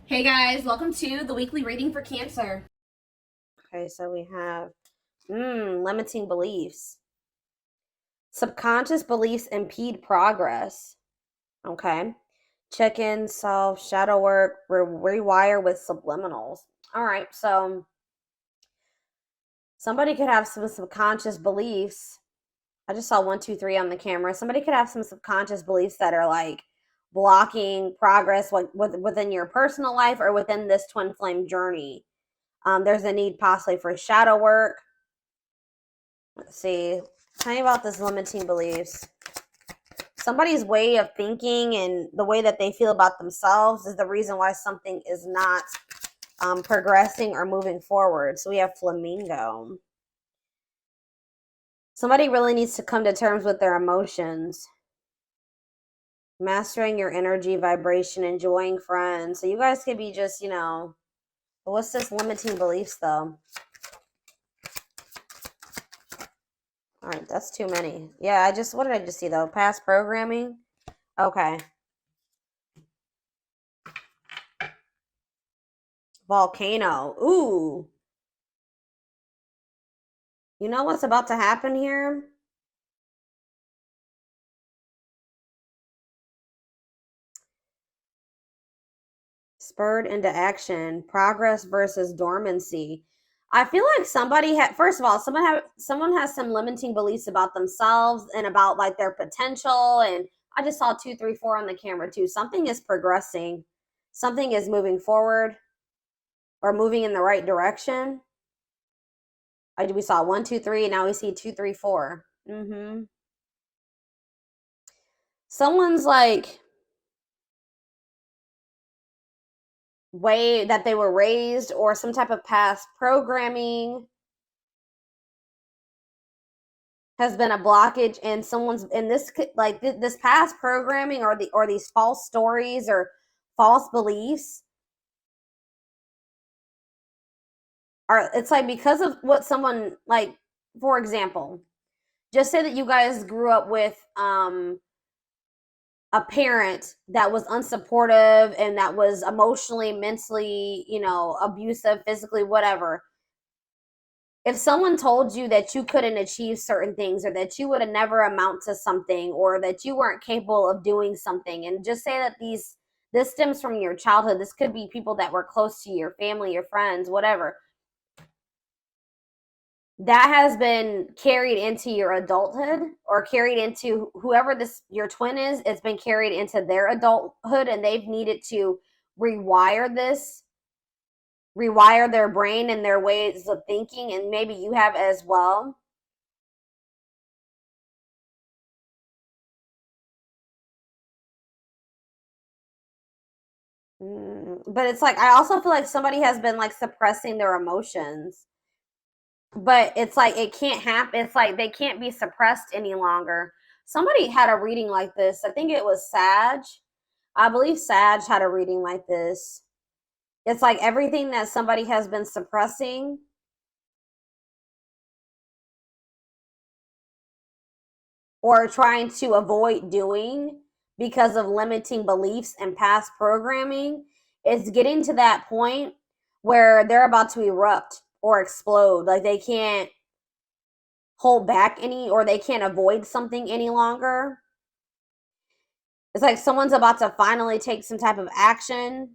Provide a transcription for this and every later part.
Hey guys, welcome to the weekly reading for Cancer. Okay, so we have limiting beliefs. Subconscious beliefs impede progress. Okay. Check in, self, shadow work, rewire with subliminals. All right, so somebody could have some subconscious beliefs. I just saw 1, 2, 3 on the camera. Somebody could have some subconscious beliefs that are like blocking progress within your personal life or within this twin flame journey. There's a need possibly for shadow work. Let's see. Tell me about this limiting beliefs. Somebody's way of thinking and the way that they feel about themselves is the reason why something is not progressing or moving forward. So we have flamingo. Somebody really needs to come to terms with their emotions. Mastering your energy, vibration, enjoying friends. So you guys could be just, what's this limiting beliefs though? All right, that's too many. Yeah, what did I just see though? Past programming? Okay. Volcano. Ooh. You know what's about to happen here? Spurred into action. Progress versus dormancy. I feel like somebody had, first of all, someone has some limiting beliefs about themselves and about like their potential. And I just saw 2, 3, 4 on the camera too. Something is progressing. Something is moving forward or moving in the right direction. We saw 1, 2, 3, and now we see 2, 3, 4. Someone's like way that they were raised or some type of past programming has been a blockage, and someone's in this like this past programming or these false stories or false beliefs are, it's like because of what someone, like, for example, just say that you guys grew up with a parent that was unsupportive and that was emotionally, mentally, abusive, physically, whatever. If someone told you that you couldn't achieve certain things or that you would have never amount to something or that you weren't capable of doing something, and just say that this stems from your childhood, this could be people that were close to your family, your friends, whatever, that has been carried into your adulthood or carried into whoever this your twin is, it's been carried into their adulthood, and they've needed to rewire their brain and their ways of thinking, and maybe you have as well. But it's like I also feel like somebody has been like suppressing their emotions. But it's like it can't happen. It's like they can't be suppressed any longer. Somebody had a reading like this. I think it was Sag. I believe Sag had a reading like this. It's like everything that somebody has been suppressing or trying to avoid doing because of limiting beliefs and past programming, it's getting to that point where they're about to erupt or explode. Like they can't hold back any, or they can't avoid something any longer. It's like someone's about to finally take some type of action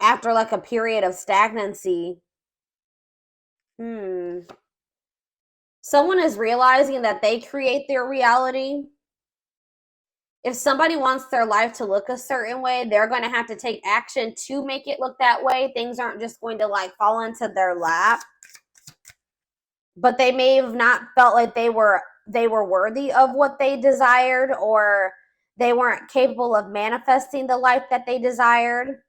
after like a period of stagnancy. Someone is realizing that they create their reality. If somebody wants their life to look a certain way, they're going to have to take action to make it look that way. Things aren't just going to like fall into their lap. But they may have not felt like they were worthy of what they desired, or they weren't capable of manifesting the life that they desired.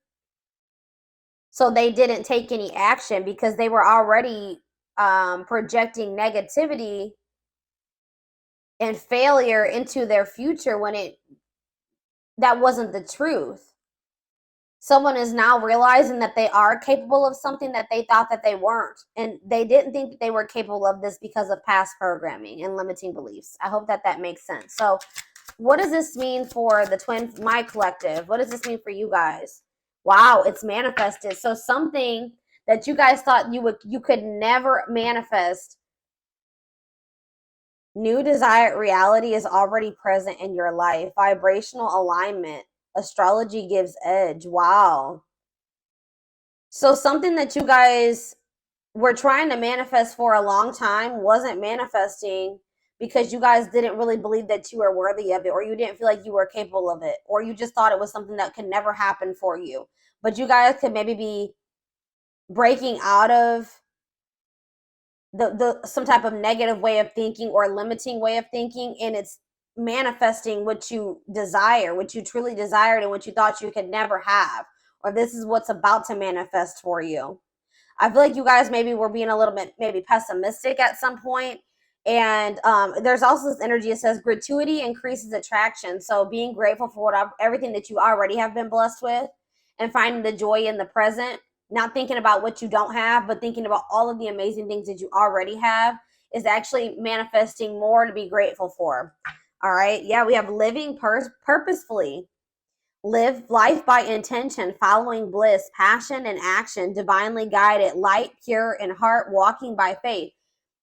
So they didn't take any action because they were already projecting negativity and failure into their future when that wasn't the truth. Someone is now realizing that they are capable of something that they thought that they weren't, and they didn't think that they were capable of this because of past programming and limiting beliefs. I hope that makes sense. So what does this mean for the twin, my collective? What does this mean for you guys? Wow, it's manifested. So something that you guys thought you could never manifest, new desired reality is already present in your life. Vibrational alignment. Astrology gives edge. Wow. So something that you guys were trying to manifest for a long time wasn't manifesting because you guys didn't really believe that you were worthy of it, or you didn't feel like you were capable of it, or you just thought it was something that could never happen for you. But you guys could maybe be breaking out of the some type of negative way of thinking or limiting way of thinking, and it's manifesting what you desire, what you truly desired, and what you thought you could never have, or this is what's about to manifest for you. I feel like you guys maybe were being a little bit maybe pessimistic at some point. And there's also this energy that says gratuity increases attraction. So being grateful for everything that you already have been blessed with, and finding the joy in the present, not thinking about what you don't have, but thinking about all of the amazing things that you already have, is actually manifesting more to be grateful for. All right. Yeah, we have living purposefully. Live life by intention, following bliss, passion, and action, divinely guided, light, pure, and heart, walking by faith.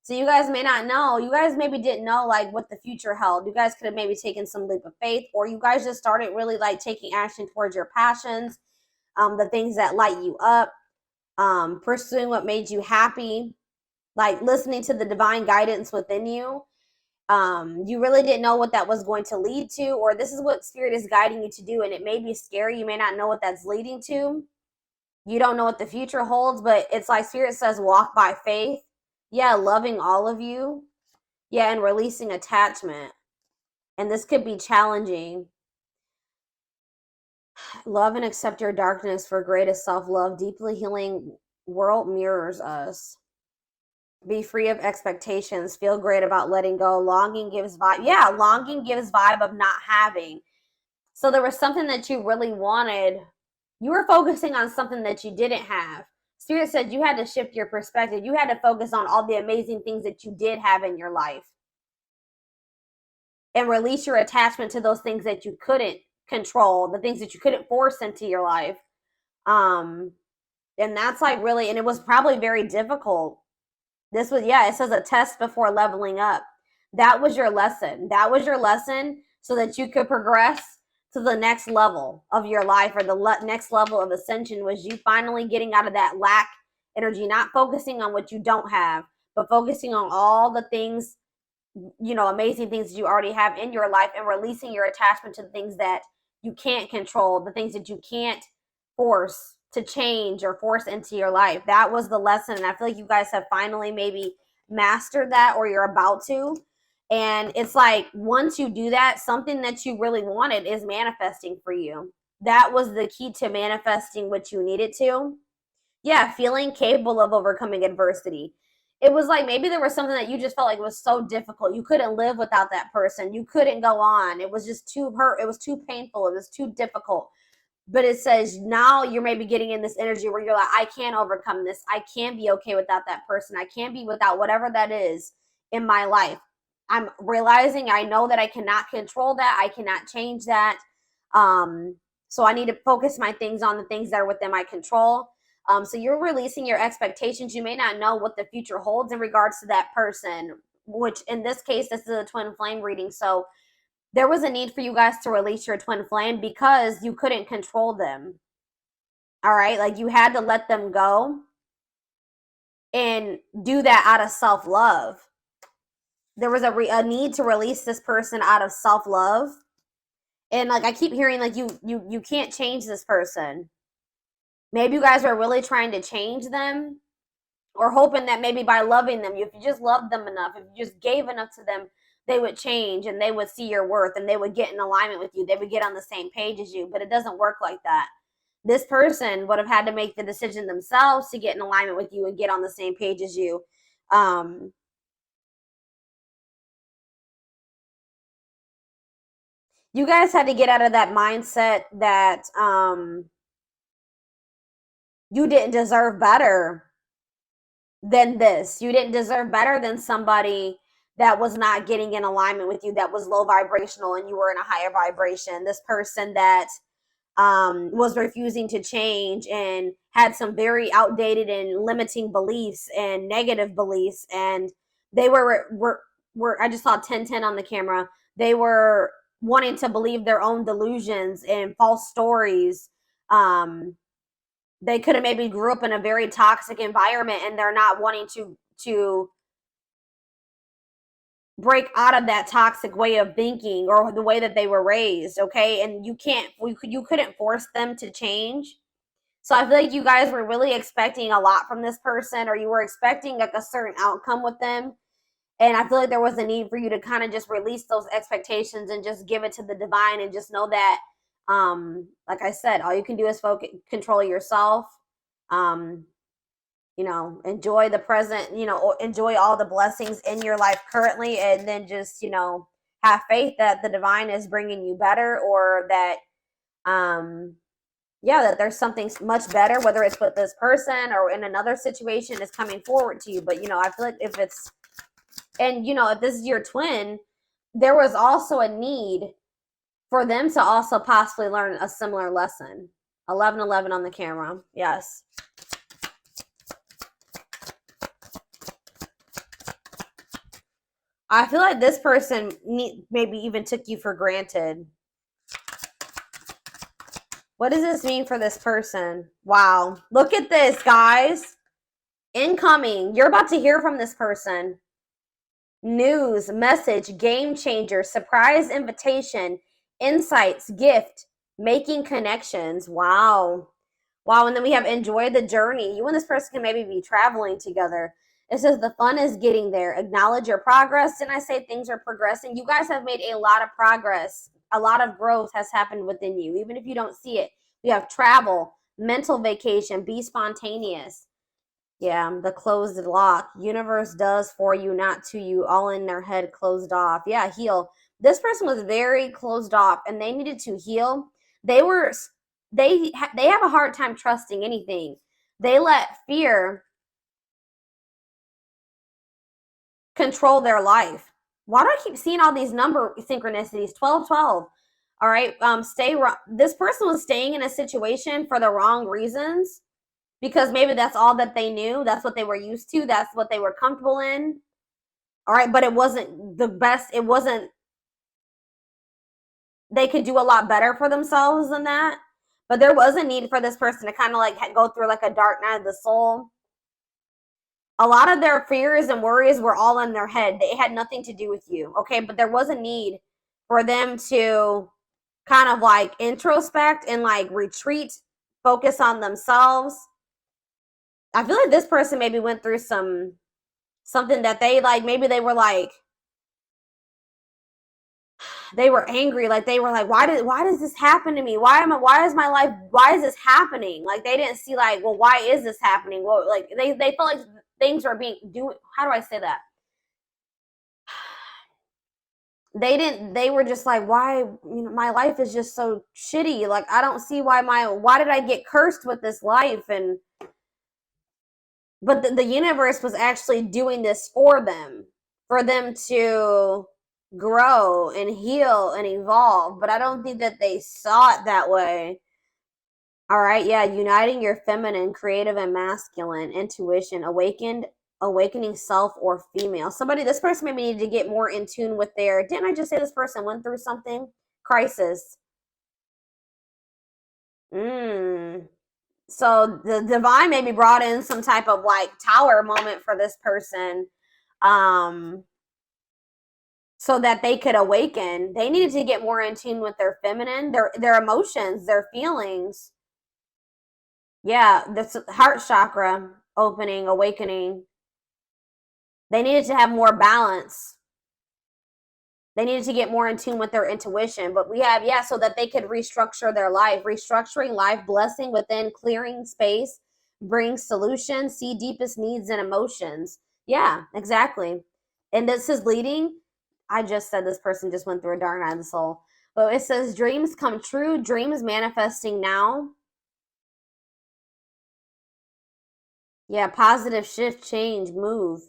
So you guys may not know, you guys maybe didn't know like what the future held. You guys could have maybe taken some leap of faith, or you guys just started really like taking action towards your passions, the things that light you up, pursuing what made you happy, like listening to the divine guidance within you. You really didn't know what that was going to lead to, or this is what spirit is guiding you to do, and it may be scary. You may not know what that's leading to. You don't know what the future holds, but it's like spirit says walk by faith. Yeah, loving all of you. Yeah, and releasing attachment. And this could be challenging. Love and accept your darkness for greatest self-love. Deeply healing world mirrors us. Be free of expectations. Feel great about letting go. Longing gives vibe. Yeah, longing gives vibe of not having. So there was something that you really wanted. You were focusing on something that you didn't have. Spirit said you had to shift your perspective. You had to focus on all the amazing things that you did have in your life, and release your attachment to those things that you couldn't control, the things that you couldn't force into your life. And that's like really, and it was probably very difficult. This was, yeah, it says a test before leveling up. That was your lesson. That was your lesson so that you could progress to the next level of your life, or the next level of ascension, was you finally getting out of that lack energy, not focusing on what you don't have, but focusing on all the things, amazing things that you already have in your life, and releasing your attachment to the things that you can't control, the things that you can't force to change or force into your life. That was the lesson. And I feel like you guys have finally maybe mastered that, or you're about to. And it's like, once you do that, something that you really wanted is manifesting for you. That was the key to manifesting what you needed to. Yeah, feeling capable of overcoming adversity. It was like maybe there was something that you just felt like was so difficult. You couldn't live without that person. You couldn't go on. It was just too hurt. It was too painful. It was too difficult. But it says now you're maybe getting in this energy where you're like, I can't overcome this. I can't be okay without that person. I can't be without whatever that is in my life. I'm realizing I know that I cannot control that. I cannot change that. So I need to focus my things on the things that are within my control. So you're releasing your expectations. You may not know what the future holds in regards to that person, which in this case, this is a twin flame reading. So there was a need for you guys to release your twin flame because you couldn't control them. All right. Like you had to let them go and do that out of self-love. There was a need to release this person out of self-love. And like I keep hearing like you can't change this person. Maybe you guys were really trying to change them, or hoping that maybe by loving them, if you just loved them enough, if you just gave enough to them, they would change and they would see your worth and they would get in alignment with you. They would get on the same page as you, but it doesn't work like that. This person would have had to make the decision themselves to get in alignment with you and get on the same page as you. You guys had to get out of that mindset that you didn't deserve better than this. You didn't deserve better than somebody that was not getting in alignment with you, that was low vibrational and you were in a higher vibration. This person that was refusing to change and had some very outdated and limiting beliefs and negative beliefs, and they were I just saw 1010 on the camera. They were wanting to believe their own delusions and false stories. They could have maybe grew up in a very toxic environment, and they're not wanting to break out of that toxic way of thinking or the way that they were raised. Okay, and you couldn't force them to change. So I feel like you guys were really expecting a lot from this person, or you were expecting like a certain outcome with them. And I feel like there was a need for you to kind of just release those expectations and just give it to the divine, and just know that, like I said, all you can do is control yourself. Enjoy the present, enjoy all the blessings in your life currently, and then just, have faith that the divine is bringing you better, or that, that there's something much better, whether it's with this person or in another situation, is coming forward to you. But, I feel like if this is your twin, there was also a need for them to also possibly learn a similar lesson. 1111 on the camera. Yes. I feel like this person maybe even took you for granted. What does this mean for this person? Wow. Look at this, guys. Incoming. You're about to hear from this person. News, message, game changer, surprise invitation, insights, gift, making connections. Wow. Wow. And then we have enjoy the journey. You and this person can maybe be traveling together. It says the fun is getting there. Acknowledge your progress. Didn't I say things are progressing? You guys have made a lot of progress. A lot of growth has happened within you, even if you don't see it. We have travel, mental vacation, be spontaneous. Yeah, the closed lock. Universe does for you, not to you. All in their head, closed off. Yeah, heal. This person was very closed off, and they needed to heal. They have a hard time trusting anything. They let fear control their life. Why do I keep seeing all these number synchronicities? 1212. All right. This person was staying in a situation for the wrong reasons, because maybe that's all that they knew. That's what they were used to. That's what they were comfortable in. All right. But it wasn't the best. They could do a lot better for themselves than that. But there was a need for this person to kind of like go through like a dark night of the soul. A lot of their fears and worries were all in their head. They had nothing to do with you. Okay. But there was a need for them to kind of like introspect and like retreat, focus on themselves. I feel like this person maybe went through something that they like, maybe they were like, they were angry, like they were like, why does this happen to me? Why is this happening? Like they didn't see like, well, why is this happening? Well, like they felt like things were how do I say that? They were just like, why, my life is just so shitty. Like, I don't see why did I get cursed with this life? But the universe was actually doing this for them to grow and heal and evolve. But I don't think that they saw it that way. All right. Yeah. Uniting your feminine, creative, and masculine intuition, awakening self or female. This person maybe needed to get more in tune with didn't I just say this person went through something? Crisis. So the divine maybe brought in some type of like tower moment for this person, so that they could awaken. They needed to get more in tune with their feminine, their emotions, their feelings. Yeah, this heart chakra opening, awakening. They needed to have more balance. They needed to get more in tune with their intuition. But we have, so that they could restructure their life. Restructuring life, blessing within, clearing space, bring solutions, see deepest needs and emotions. Yeah, exactly. And this is leading. I just said this person just went through a dark night of the soul. But it says dreams come true, dreams manifesting now. Yeah, positive shift, change, move.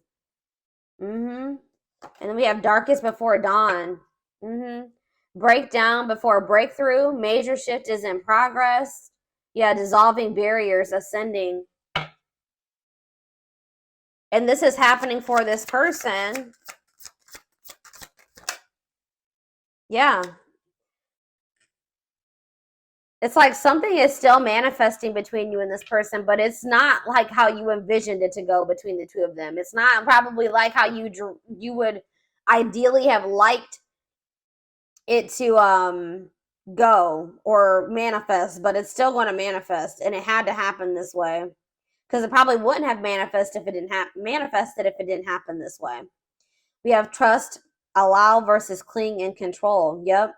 And then we have darkest before dawn. Breakdown before breakthrough. Major shift is in progress. Yeah, dissolving barriers, ascending. And this is happening for this person. Yeah. It's like something is still manifesting between you and this person, but it's not like how you envisioned it to go between the two of them. It's not probably like how you would ideally have liked it to go or manifest, but it's still going to manifest, and it had to happen this way because it probably wouldn't have manifested if it didn't happen this way. We have trust, allow versus cling and control. Yep.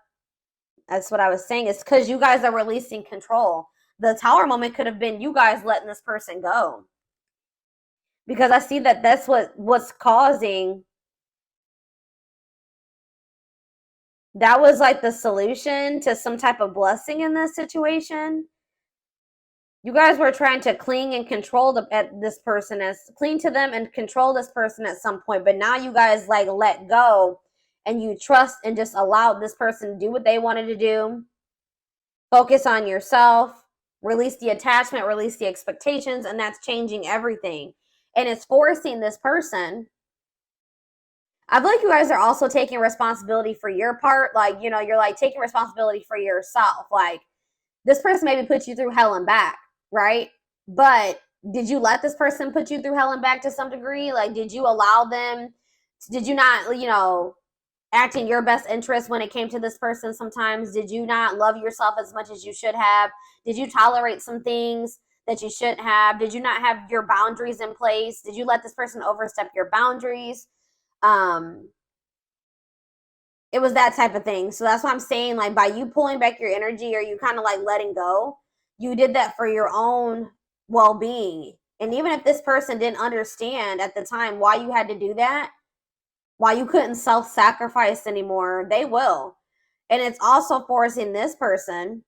That's what I was saying. It's because you guys are releasing control. The Tower moment could have been you guys letting this person go. Because I see that that's what's causing. That was like the solution to some type of blessing in this situation. You guys were trying to cling and control this person, cling to them and control this person at some point. But now you guys like let go and you trust and just allowed this person to do what they wanted to do. Focus on yourself, release the attachment, release the expectations, and that's changing everything. And it's forcing this person. I feel like you guys are also taking responsibility for your part. Like, you know, you're like taking responsibility for yourself. Like, this person maybe put you through hell and back, right? But did you let this person put you through hell and back to some degree? Like, did you allow them? Did you not, you know, act in your best interest when it came to this person sometimes? Did you not love yourself as much as you should have? Did you tolerate some things that you shouldn't have? Did you not have your boundaries in place? Did you let this person overstep your boundaries? It was that type of thing. So that's what I'm saying. Like, by you pulling back your energy or you kind of like letting go, you did that for your own well-being. And even if this person didn't understand at the time why you had to do that, why you couldn't self-sacrifice anymore, they will. And it's also forcing this person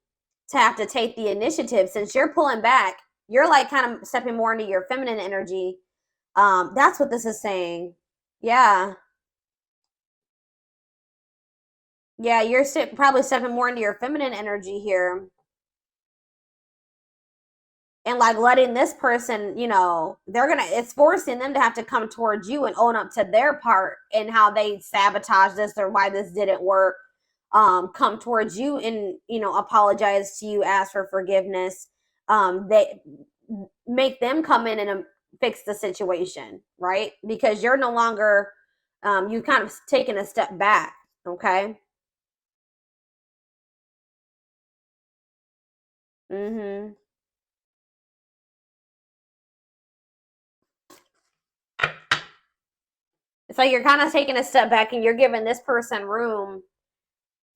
to have to take the initiative. Since you're pulling back, you're like kind of stepping more into your feminine energy. That's what this is saying. Yeah. Yeah, you're probably stepping more into your feminine energy here. And like letting this person, you know, it's forcing them to have to come towards you and own up to their part and how they sabotaged this or why this didn't work. Come towards you and, you know, apologize to you, ask for forgiveness. They make them come in and fix the situation, right? Because you're no longer, you kind of taken a step back, okay? Mm-hmm. So you're kind of taking a step back and you're giving this person room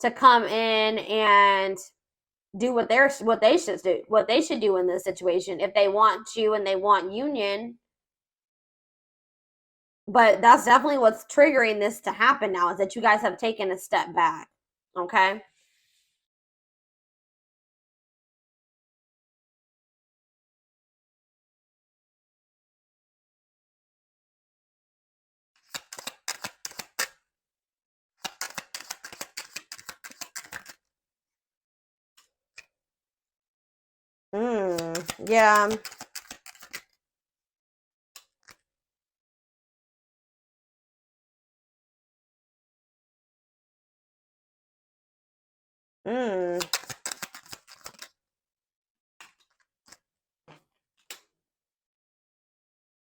to come in and do what they should do in this situation if they want you and they want union. But that's definitely what's triggering this to happen now, is that you guys have taken a step back. Okay. Yeah.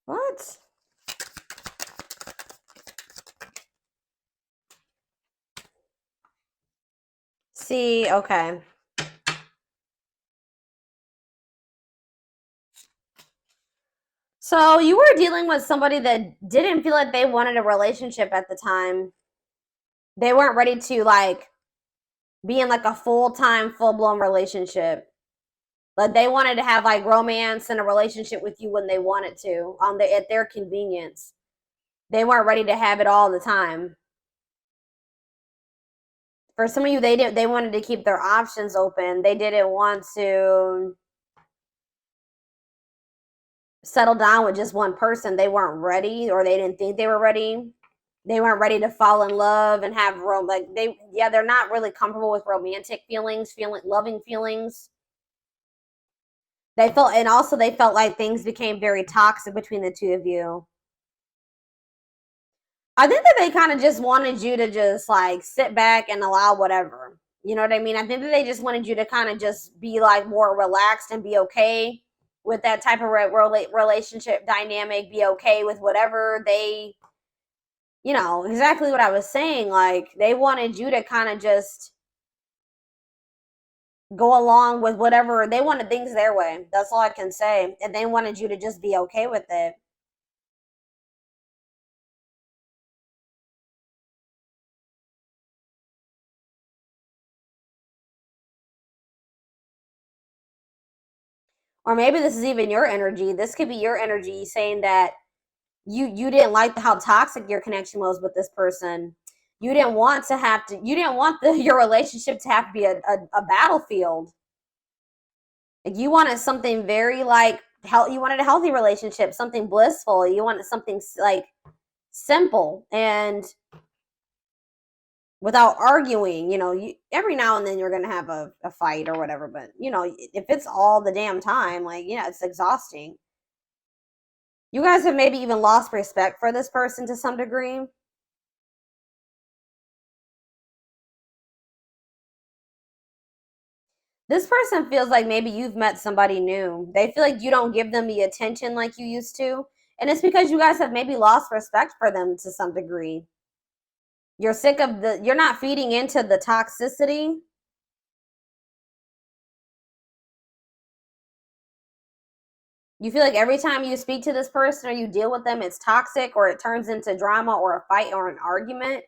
What? See, okay. So you were dealing with somebody that didn't feel like they wanted a relationship at the time. They weren't ready to like be in like a full-time, full-blown relationship. Like they wanted to have like romance and a relationship with you when they wanted to, at their convenience. They weren't ready to have it all the time. For some of you, they wanted to keep their options open. They didn't want to settle down with just one person. They weren't ready, or they didn't think they were ready. They weren't ready to fall in love and have they're not really comfortable with romantic feelings, loving feelings. They felt like things became very toxic between the two of you. I think that they kind of just wanted you to just like sit back and allow whatever. You know what I mean? I think that they just wanted you to kind of just be like more relaxed and be okay with that type of relationship dynamic, be okay with whatever they, exactly what I was saying. Like, they wanted you to kind of just go along with whatever. They wanted things their way. That's all I can say. And they wanted you to just be okay with it. Or maybe this is even your energy. This could be your energy saying that you didn't like how toxic your connection was with this person. You didn't want your relationship to have to be a battlefield. Like, you wanted something very like you wanted a healthy relationship, something blissful. You wanted something like simple and without arguing. Every now and then you're gonna have a fight or whatever, but if it's all the damn time, like, it's exhausting. You guys have maybe even lost respect for this person to some degree. This person feels like maybe you've met somebody new. They feel like you don't give them the attention like you used to. And it's because you guys have maybe lost respect for them to some degree. You're sick of you're not feeding into the toxicity. You feel like every time you speak to this person or you deal with them, it's toxic or it turns into drama or a fight or an argument.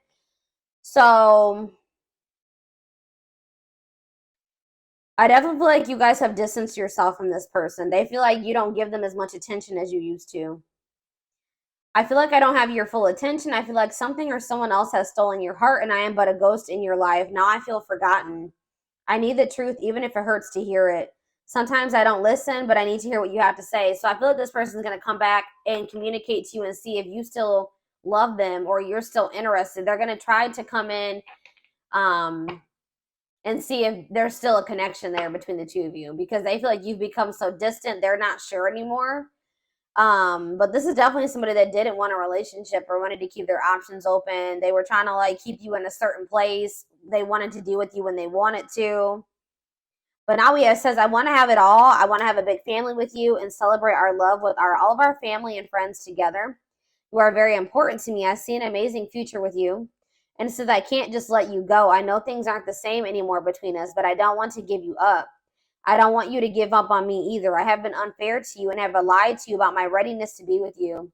So I definitely feel like you guys have distanced yourself from this person. They feel like you don't give them as much attention as you used to. I feel like I don't have your full attention. I feel like something or someone else has stolen your heart and I am but a ghost in your life. Now I feel forgotten. I need the truth even if it hurts to hear it. Sometimes I don't listen, but I need to hear what you have to say. So I feel like this person is going to come back and communicate to you and see if you still love them or you're still interested. They're going to try to come in and see if there's still a connection there between the two of you because they feel like you've become so distant. They're not sure anymore. But this is definitely somebody that didn't want a relationship or wanted to keep their options open. They were trying to like keep you in a certain place. They wanted to deal with you when they wanted to. But now it says, I want to have it all. I want to have a big family with you and celebrate our love with all of our family and friends together. You are very important to me. I see an amazing future with you. And it says, I can't just let you go. I know things aren't the same anymore between us, but I don't want to give you up. I don't want you to give up on me either. I have been unfair to you and have lied to you about my readiness to be with you.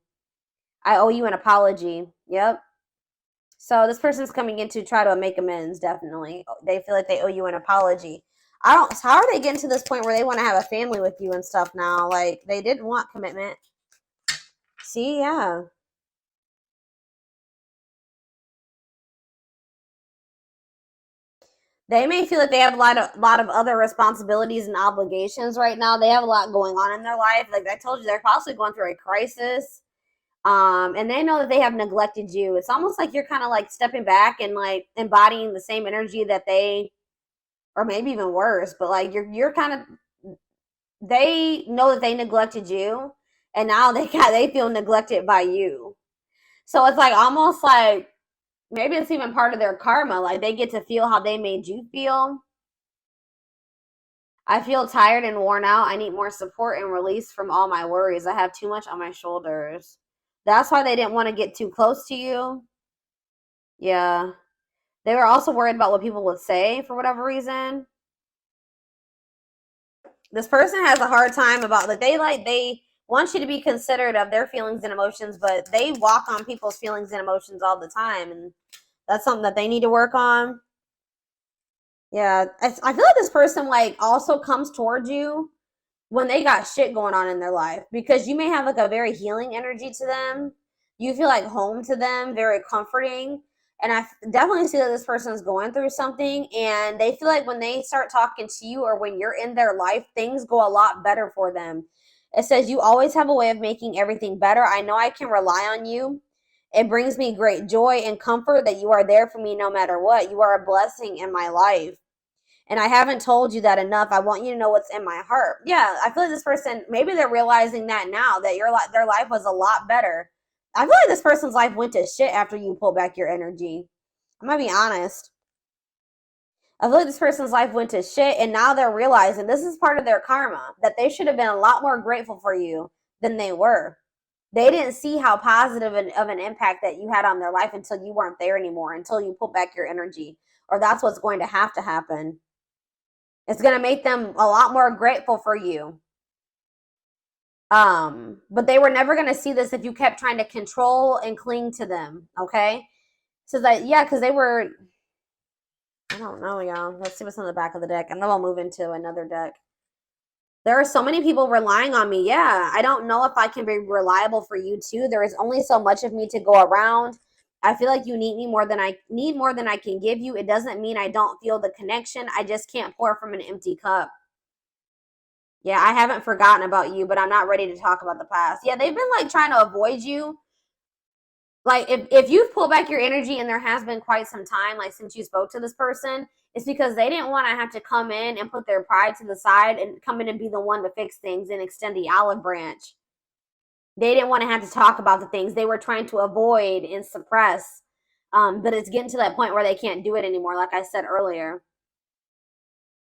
I owe you an apology. Yep. So this person's coming in to try to make amends, definitely. They feel like they owe you an apology. How are they getting to this point where they want to have a family with you and stuff now? Like, they didn't want commitment. See, yeah. They may feel like they have a lot of other responsibilities and obligations right now. They have a lot going on in their life. Like I told you, they're possibly going through a crisis. And they know that they have neglected you. It's almost like you're kind of like stepping back and like embodying the same energy that they, or maybe even worse, but like you're kind of, they know that they neglected you and now they feel neglected by you. So it's like almost like maybe it's even part of their karma. Like they get to feel how they made you feel. I feel tired and worn out. I need more support and release from all my worries. I have too much on my shoulders. That's why they didn't want to get too close to you. Yeah. They were also worried about what people would say for whatever reason. This person has a hard time about they want you to be considerate of their feelings and emotions, but they walk on people's feelings and emotions all the time, and that's something that they need to work on. Yeah, I feel like this person like also comes towards you when they got shit going on in their life because you may have like a very healing energy to them. You feel like home to them, very comforting. And I definitely see that this person is going through something and they feel like when they start talking to you or when you're in their life, things go a lot better for them. It says, you always have a way of making everything better. I know I can rely on you It brings me great joy and comfort that you are there for me no matter what. You are a blessing in my life. And I haven't told you that enough. I want you to know what's in my heart. Yeah, I feel like this person, maybe they're realizing that now, that their life was a lot better. I feel like this person's life went to shit after you pull back your energy. I'm gonna be honest. I feel like this person's life went to shit, and now they're realizing this is part of their karma, that they should have been a lot more grateful for you than they were. They didn't see how positive of an impact that you had on their life until you weren't there anymore, until you pull back your energy. Or that's what's going to happen. It's going to make them a lot more grateful for you. But they were never going to see this if you kept trying to control and cling to them, okay? So that, yeah, because they were, I don't know, y'all. Let's see what's on the back of the deck, and then we'll move into another deck. There are so many people relying on me. Yeah, I don't know if I can be reliable for you too. There is only so much of me to go around. I feel like you need me more than I can give you. It doesn't mean I don't feel the connection. I just can't pour from an empty cup. Yeah, I haven't forgotten about you, but I'm not ready to talk about the past. Yeah, they've been like trying to avoid you. Like if you've pulled back your energy and there has been quite some time, like since you spoke to this person, it's because they didn't want to have to come in and put their pride to the side and come in and be the one to fix things and extend the olive branch. They didn't want to have to talk about the things they were trying to avoid and suppress. But it's getting to that point where they can't do it anymore, like I said earlier.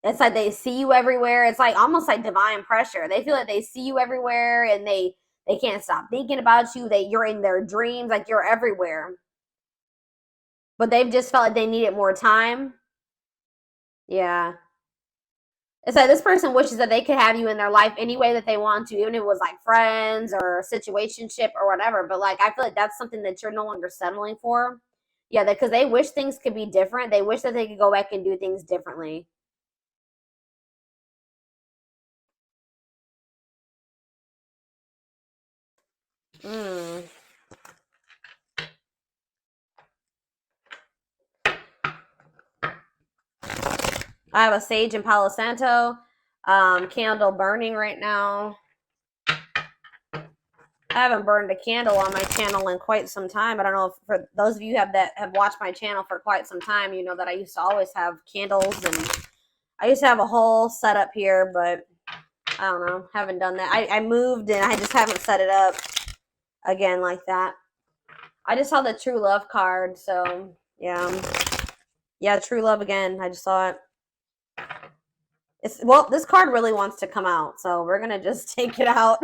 It's like they see you everywhere. It's like almost like divine pressure. They feel like they see you everywhere and they can't stop thinking about you. You're in their dreams, like you're everywhere. But they've just felt like they needed more time. Yeah. It's like this person wishes that they could have you in their life any way that they want to, even if it was like friends or situationship or whatever. But like I feel like that's something that you're no longer settling for. Yeah, because they wish things could be different. They wish that they could go back and do things differently. Hmm. I have a sage and Palo Santo candle burning right now. I haven't burned a candle on my channel in quite some time. I don't know if for those of you that have watched my channel for quite some time, you know that I used to always have candles and I used to have a whole setup here, but I don't know, haven't done that. I moved and I just haven't set it up again like that. I just saw the True Love card, so yeah. Yeah, True Love again. I just saw it. Well, this card really wants to come out, so we're gonna just take it out.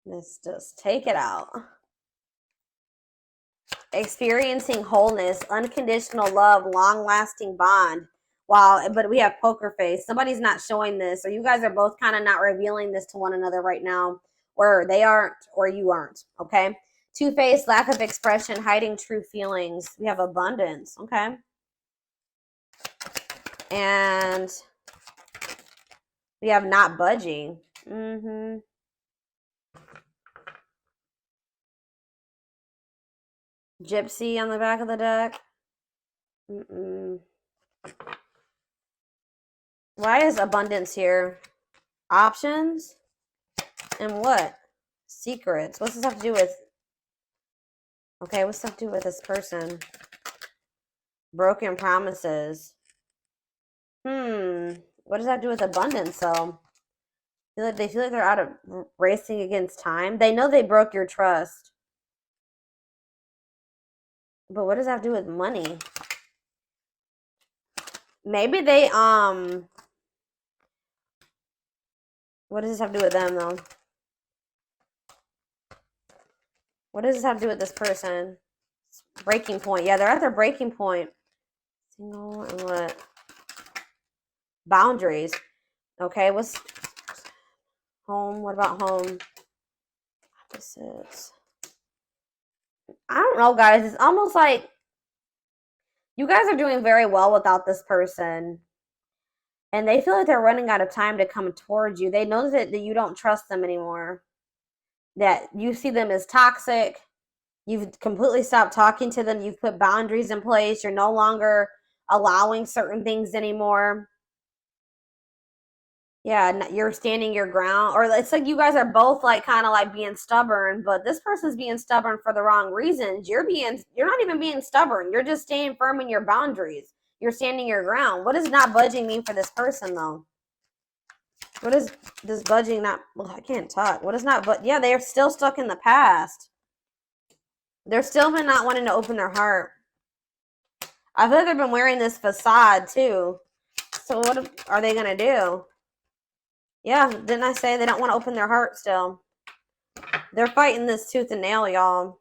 Let's just take it out. Experiencing wholeness, unconditional love, long-lasting bond. Wow, but we have poker face. Somebody's not showing this, or you guys are both kind of not revealing this to one another right now, or they aren't, or you aren't, okay? Two-faced, lack of expression, hiding true feelings. We have abundance, okay? And we have not budging. Gypsy on the back of the deck. Why is abundance here? Options? And what? Secrets. What's this have to do with? Okay, what's this have to do with this person? Broken promises. What does that do with abundance, though? They feel like they're out of racing against time. They know they broke your trust. But what does that have to do with money? Maybe they, what does this have to do with them, though? What does this have to do with this person? Breaking point. Yeah, they're at their breaking point. Single and what? Boundaries. Okay, what's home? What about home? Opposites. I don't know, guys. It's almost like you guys are doing very well without this person. And they feel like they're running out of time to come towards you. They know that you don't trust them anymore. That you see them as toxic. You've completely stopped talking to them. You've put boundaries in place. You're no longer allowing certain things anymore. Yeah, you're standing your ground, or it's like you guys are both like kind of like being stubborn, but this person's being stubborn for the wrong reasons. You're not even being stubborn. You're just staying firm in your boundaries. You're standing your ground. What does not budging mean for this person though? What is this budging not? Well, I can't talk. What is not? But yeah, they're still stuck in the past. They're still been not wanting to open their heart. I feel like they've been wearing this facade too. So what are they gonna do? Yeah, didn't I say they don't want to open their heart still? They're fighting this tooth and nail, y'all.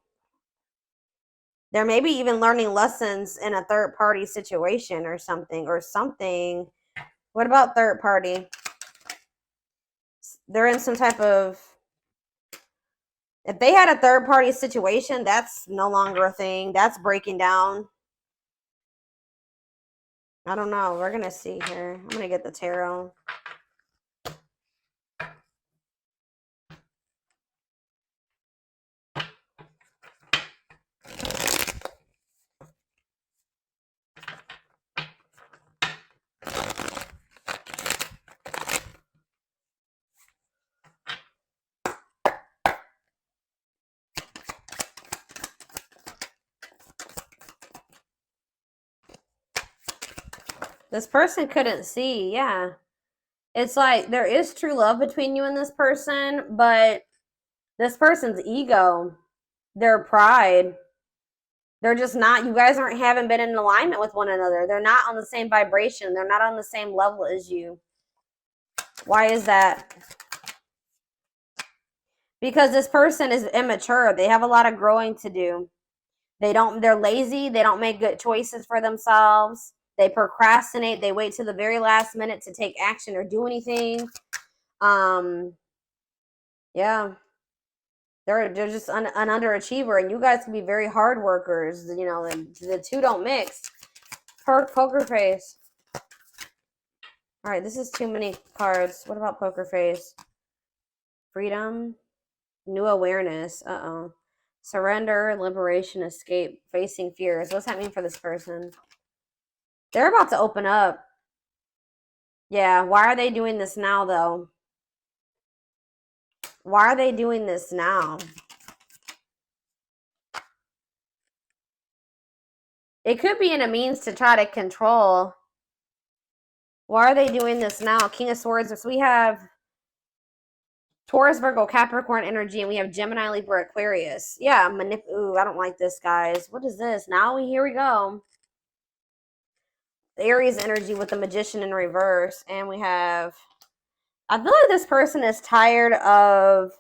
They're maybe even learning lessons in a third party situation or something. What about third party? They're in some type of, if they had a third party situation, that's no longer a thing. That's breaking down. I don't know. We're going to see here. I'm going to get the tarot. This person couldn't see. Yeah. It's like there is true love between you and this person, but this person's ego, their pride, they're just not, you guys haven't been in alignment with one another. They're not on the same vibration. They're not on the same level as you. Why is that? Because this person is immature. They have a lot of growing to do. They're lazy. They don't make good choices for themselves. They procrastinate. They wait till the very last minute to take action or do anything. Yeah. They're just an underachiever, and you guys can be very hard workers. You know, the two don't mix. Poker face. All right, this is too many cards. What about poker face? Freedom, new awareness. Uh-oh. Surrender, liberation, escape, facing fears. What's that mean for this person? They're about to open up. Yeah, why are they doing this now, though? Why are they doing this now? It could be in a means to try to control. Why are they doing this now? King of Swords. So we have Taurus, Virgo, Capricorn energy, and we have Gemini, Libra, Aquarius. Yeah, ooh, I don't like this, guys. What is this? Here we go. The Aries energy with the Magician in reverse. And we have, I feel like this person is tired of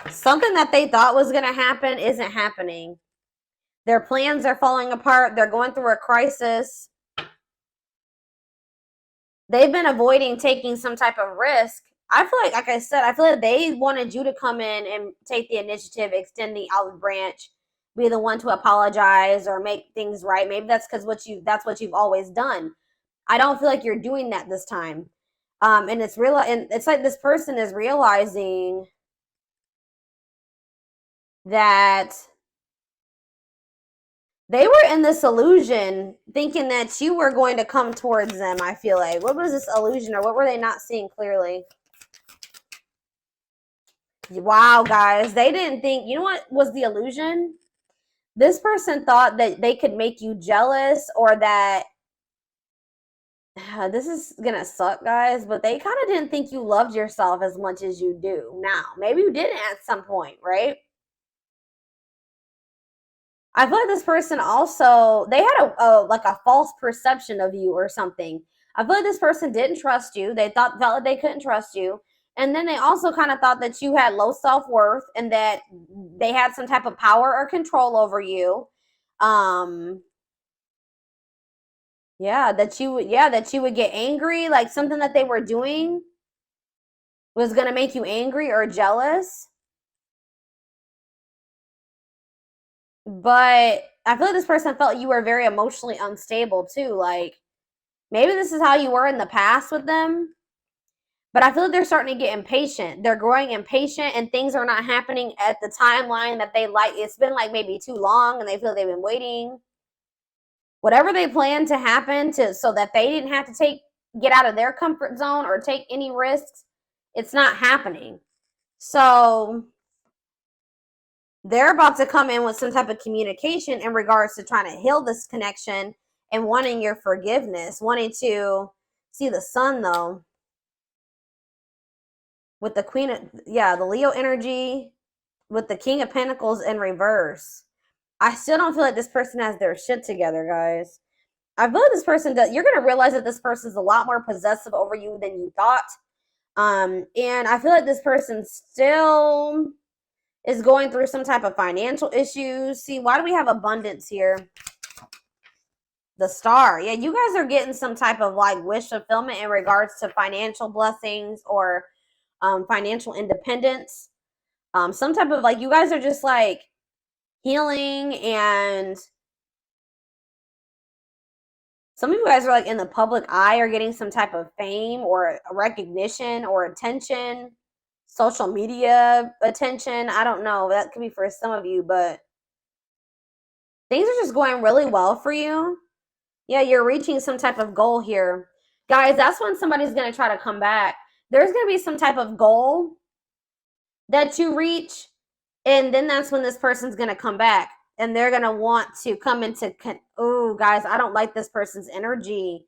something that they thought was going to happen isn't happening. Their plans are falling apart. They're going through a crisis. They've been avoiding taking some type of risk. I feel like I said, I feel like they wanted you to come in and take the initiative, extend the olive branch, be the one to apologize or make things right. Maybe that's because that's what you've always done. I don't feel like you're doing that this time. And it's real, and it's like this person is realizing that they were in this illusion thinking that you were going to come towards them. I feel like, what was this illusion, or what were they not seeing clearly? Wow, guys, they didn't think, you know what was the illusion? This person thought that they could make you jealous, or that this is gonna suck, guys, but they kind of didn't think you loved yourself as much as you do now. Maybe you didn't at some point, right? I feel like this person also, they had like a false perception of you or something. I feel like this person didn't trust you. They felt like they couldn't trust you. And then they also kind of thought that you had low self-worth and that they had some type of power or control over you. That you would get angry, like something that they were doing was going to make you angry or jealous. But I feel like this person felt you were very emotionally unstable too. Like, maybe this is how you were in the past with them. But I feel like they're starting to get impatient. They're growing impatient, and things are not happening at the timeline that they like. It's been like maybe too long, and they feel they've been waiting. Whatever they plan to happen so that they didn't have to get out of their comfort zone or take any risks, it's not happening. So they're about to come in with some type of communication in regards to trying to heal this connection and wanting your forgiveness, wanting to see the sun though. With the Queen of, the Leo energy, with the King of Pentacles in reverse. I still don't feel like this person has their shit together, guys. I feel like this person does. You're going to realize that this person is a lot more possessive over you than you thought. And I feel like this person still is going through some type of financial issues. See, why do we have abundance here? The Star. Yeah, you guys are getting some type of like wish fulfillment in regards to financial blessings or financial independence. Some type of like, you guys are just like healing, and some of you guys are like in the public eye or getting some type of fame or recognition or attention, social media attention. I don't know. That could be for some of you, but things are just going really well for you. Yeah, you're reaching some type of goal here. Guys, that's when somebody's going to try to come back. There's going to be some type of goal that you reach, and then that's when this person's going to come back. And they're going to want to come into, oh, guys, I don't like this person's energy.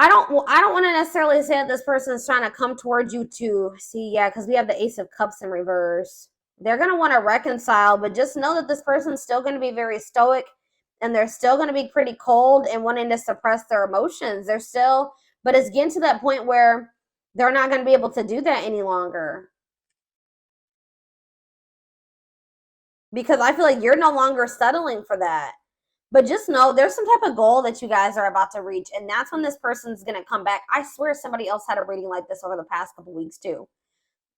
I don't want to necessarily say that this person is trying to come towards you to see, yeah, because we have the Ace of Cups in reverse. They're going to want to reconcile, but just know that this person's still going to be very stoic, and they're still going to be pretty cold and wanting to suppress their emotions. They're still, but it's getting to that point where they're not going to be able to do that any longer. Because I feel like you're no longer settling for that. But just know there's some type of goal that you guys are about to reach, and that's when this person's going to come back. I swear somebody else had a reading like this over the past couple weeks too.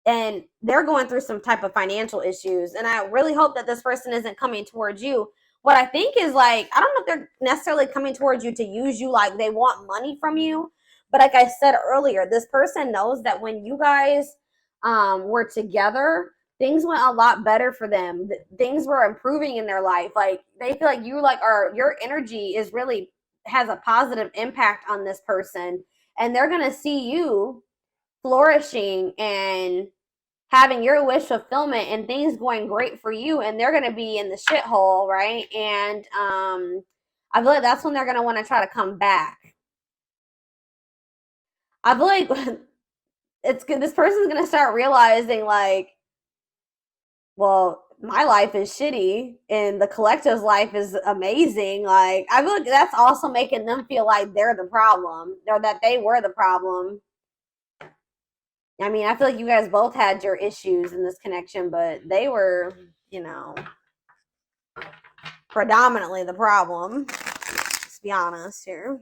And they're going through some type of financial issues, and I really hope that this person isn't coming towards you. What I think is like, I don't know if they're necessarily coming towards you to use you, like they want money from you. But like I said earlier, this person knows that when you guys were together, things went a lot better for them. Things were improving in their life. Like they feel like your energy is really has a positive impact on this person, and they're going to see you flourishing and having your wish fulfillment and things going great for you, and they're going to be in the shithole, right? And I feel like that's when they're going to want to try to come back. I feel like it's good. This person's going to start realizing like, well, my life is shitty and the collective's life is amazing. Like, I feel like that's also making them feel like they're the problem, or that they were the problem. I mean, I feel like you guys both had your issues in this connection, but they were, predominantly the problem. Let's be honest here.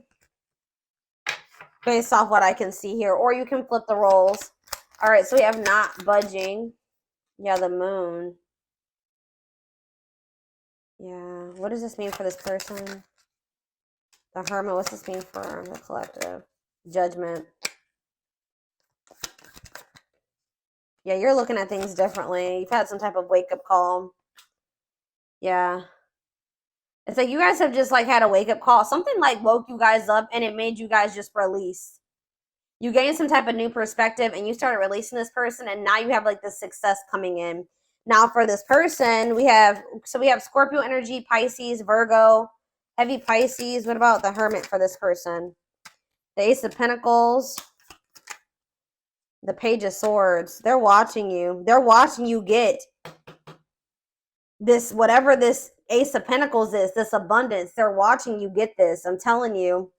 Based off what I can see here. Or you can flip the roles. All right, so we have not budging. Yeah, the moon. Yeah, what does this mean for this person? The Hermit, what's this mean for the collective? Judgment. Yeah, you're looking at things differently. You've had some type of wake-up call. Yeah. It's like you guys have just like had a wake-up call. Something like woke you guys up and it made you guys just release. You gained some type of new perspective and you started releasing this person, and now you have like this success coming in. Now for this person, we have Scorpio energy, Pisces, Virgo, heavy Pisces. What about the Hermit for this person? The Ace of Pentacles, the Page of Swords. They're watching you. They're watching you get this, whatever this Ace of Pentacles is, this abundance. They're watching you get this. I'm telling you.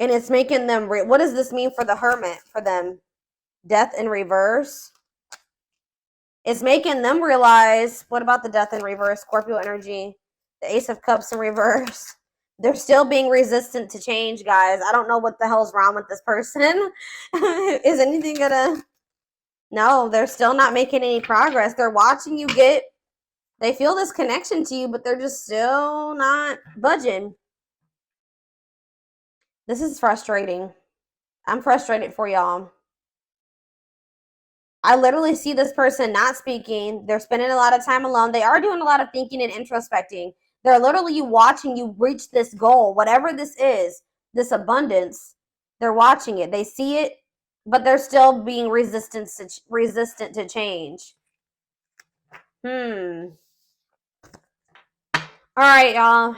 And it's making them, what does this mean for the Hermit, for them? Death in reverse. It's making them realize, what about the Death in reverse? Scorpio energy, the Ace of Cups in reverse. They're still being resistant to change, guys. I don't know what the hell's wrong with this person. Is anything gonna... No, they're still not making any progress. They're watching you get... They feel this connection to you, but they're just still not budging. This is frustrating. I'm frustrated for y'all. I literally see this person not speaking. They're spending a lot of time alone. They are doing a lot of thinking and introspecting. They're literally watching you reach this goal, whatever this is, this abundance. They're watching it. They see it, but they're still being resistant to change. All right, y'all.